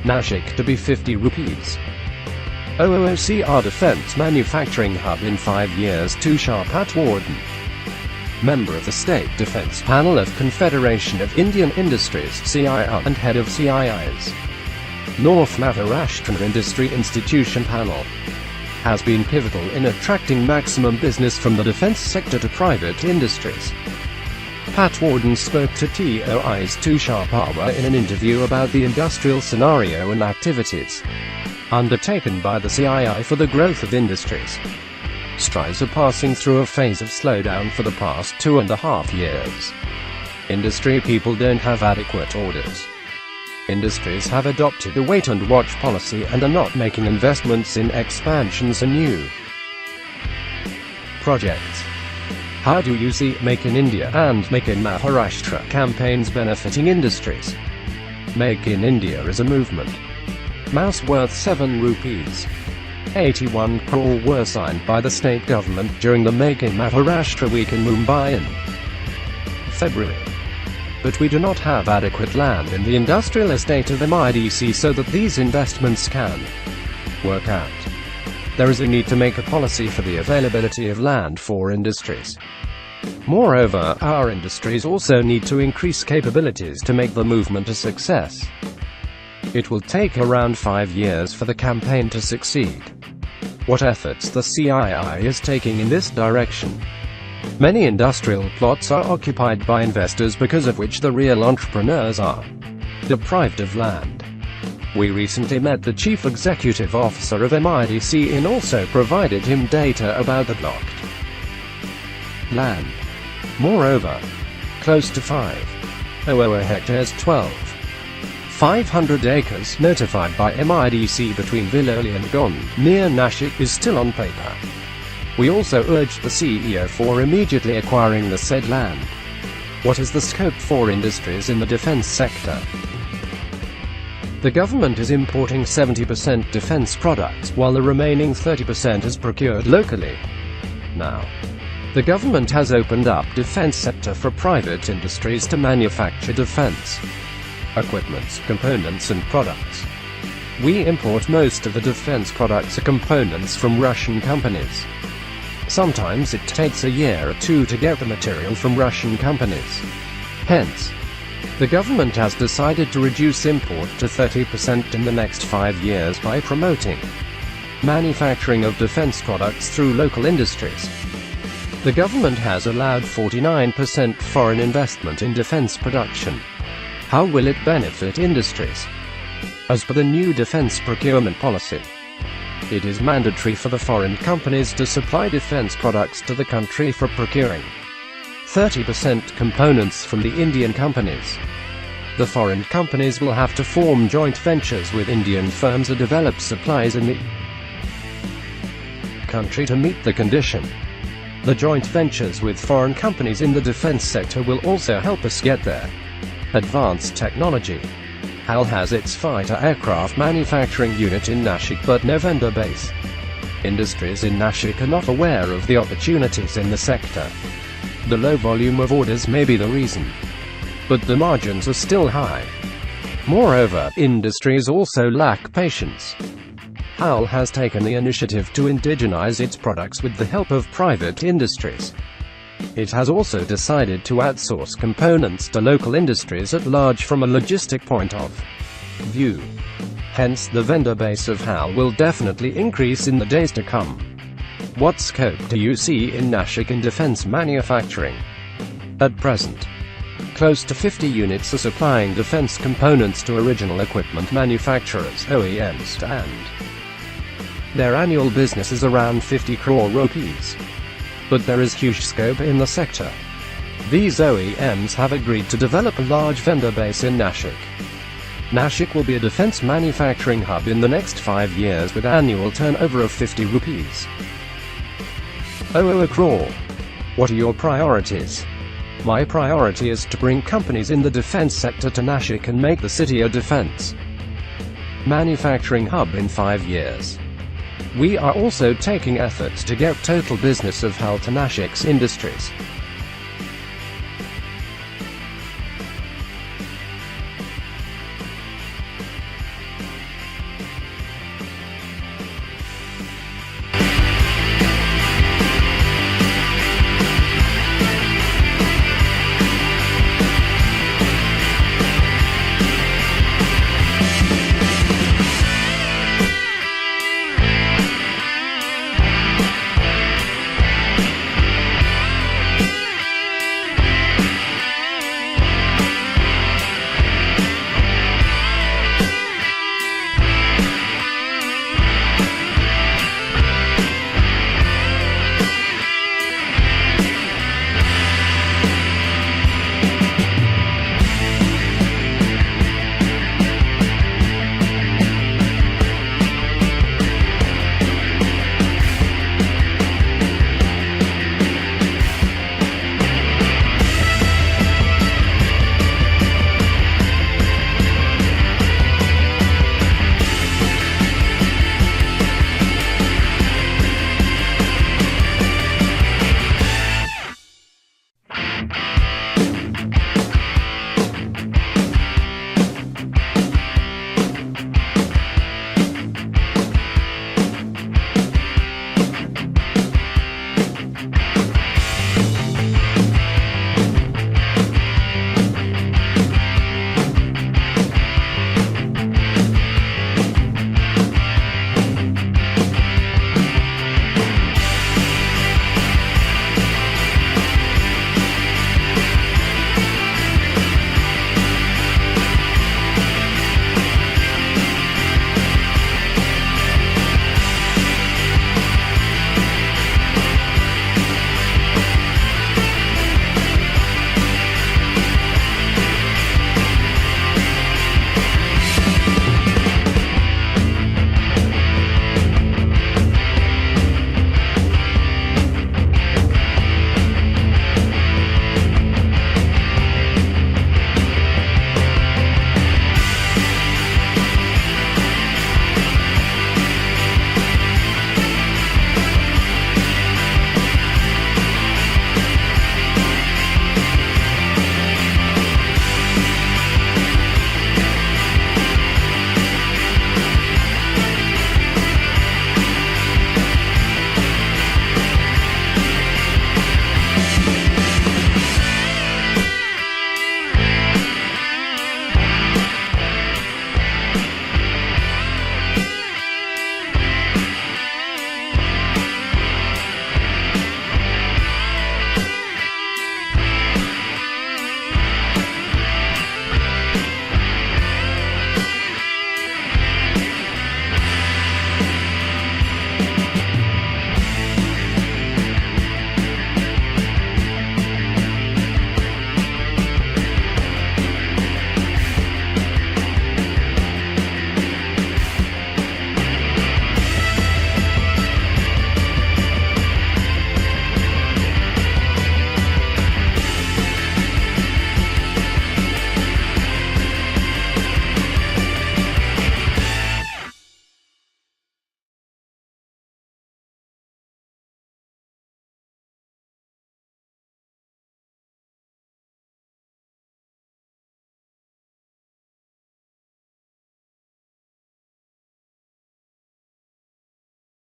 Nashik to be 50 rupees. OOCR Defence Manufacturing Hub in 5 years. Tushar Patwardhan, member of the State Defence Panel of Confederation of Indian Industries (CII) and head of CII's North Maharashtra Industry Institution Panel, has been pivotal in attracting maximum business from the defence sector to private industries. Patwardhan spoke to TOI's Tushar Pawar in an interview about the industrial scenario and activities undertaken by the CII for the growth of industries. Stries are passing through a phase of slowdown for the past 2.5 years. Industry people don't have adequate orders. Industries have adopted a wait-and-watch policy and are not making investments in expansions and new projects. How do you see Make in India and Make in Maharashtra campaigns benefiting industries? Make in India is a movement. MoUs worth 7 rupees. 81 crore were signed by the state government during the Make in Maharashtra week in Mumbai in February. But we do not have adequate land in the industrial estate of MIDC so that these investments can work out. There is a need to make a policy for the availability of land for industries. Moreover, our industries also need to increase capabilities to make the movement a success. It will take around 5 years for the campaign to succeed. What efforts the CII is taking in this direction? Many industrial plots are occupied by investors, because of which the real entrepreneurs are deprived of land. We recently met the Chief Executive Officer of MIDC and also provided him data about the blocked land. Moreover, close to 500 hectares 500 acres notified by MIDC between Viloli and Gon, near Nashik, is still on paper. We also urged the CEO for immediately acquiring the said land. What is the scope for industries in the defense sector? The government is importing 70% defense products, while the remaining 30% is procured locally. Now, the government has opened up defense sector for private industries to manufacture defense equipment, components and products. We import most of the defense products and components from Russian companies. Sometimes it takes a year or two to get the material from Russian companies. Hence, the government has decided to reduce import to 30% in the next 5 years by promoting manufacturing of defense products through local industries. The government has allowed 49% foreign investment in defense production. How will it benefit industries? As per the new defense procurement policy, it is mandatory for the foreign companies to supply defense products to the country for procuring 30% components from the Indian companies. The foreign companies will have to form joint ventures with Indian firms to develop supplies in the country to meet the condition. The joint ventures with foreign companies in the defense sector will also help us get there. Advanced technology. HAL has its fighter aircraft manufacturing unit in Nashik but no vendor base. Industries in Nashik are not aware of the opportunities in the sector. The low volume of orders may be the reason, but the margins are still high. Moreover, industries also lack patience. HAL has taken the initiative to indigenize its products with the help of private industries. It has also decided to outsource components to local industries at large from a logistic point of view. Hence, the vendor base of HAL will definitely increase in the days to come. What scope do you see in Nashik in defense manufacturing? At present, close to 50 units are supplying defense components to original equipment manufacturers (OEMs) and their annual business is around 50 crore rupees. But there is huge scope in the sector. These OEMs have agreed to develop a large vendor base in Nashik. Nashik will be a defense manufacturing hub in the next 5 years with annual turnover of 50 rupees. crore. What are your priorities? My priority is to bring companies in the defense sector to Nashik and make the city a defense manufacturing hub in 5 years. We are also taking efforts to get total business of HAL to Nashik's industries.